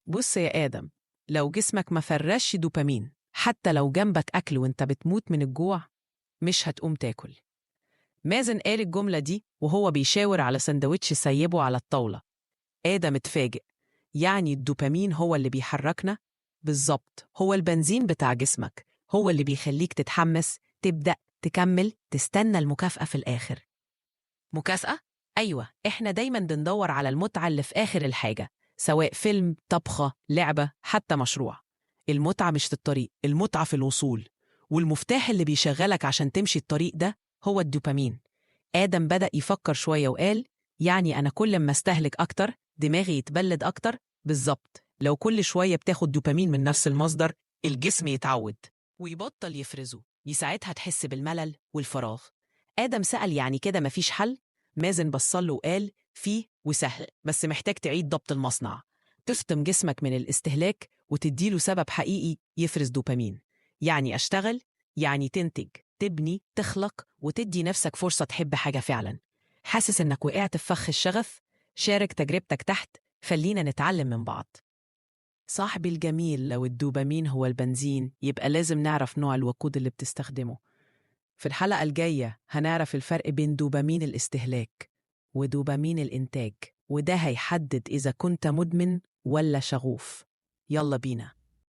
بص يا آدم، لو جسمك ما فرش دوبامين حتى لو جنبك أكل وانت بتموت من الجوع مش هتقوم تاكل. مازن قال الجملة دي وهو بيشاور على سندوتش سايبه على الطاولة. آدم اتفاجئ. يعني الدوبامين هو اللي بيحركنا؟ بالظبط، هو البنزين بتاع جسمك، هو اللي بيخليك تتحمس، تبدأ، تكمل، تستنى المكافأة في الآخر. مكافأة؟ أيوة، إحنا دايماً بندور على المتعة اللي في آخر الحاجة، سواء فيلم، طبخة، لعبة، حتى مشروع. المتعة مش في الطريق، المتعة في الوصول. والمفتاح اللي بيشغلك عشان تمشي الطريق ده هو الدوبامين. آدم بدأ يفكر شوية وقال: يعني أنا كل ما استهلك أكتر دماغي يتبلد أكتر؟ بالظبط، لو كل شوية بتاخد دوبامين من نفس المصدر الجسم يتعود ويبطل يفرزه، ساعتها تحس بالملل والفراغ. آدم سأل: يعني كده مفيش حل؟ مازن بصله وقال: فيه وسهل، بس محتاج تعيد ضبط المصنع، تفطم جسمك من الاستهلاك وتديله سبب حقيقي يفرز دوبامين. يعني أشتغل، يعني تنتج، تبني، تخلق، وتدي نفسك فرصة تحب حاجة فعلا. حاسس إنك وقعت في فخ الشغف؟ شارك تجربتك تحت، خلينا نتعلم من بعض. صاحبي الجميل، لو الدوبامين هو البنزين يبقى لازم نعرف نوع الوقود اللي بتستخدمه. في الحلقة الجاية هنعرف الفرق بين دوبامين الاستهلاك ودوبامين الإنتاج، وده هيحدد إذا كنت مدمن ولا شغوف. يلا بينا.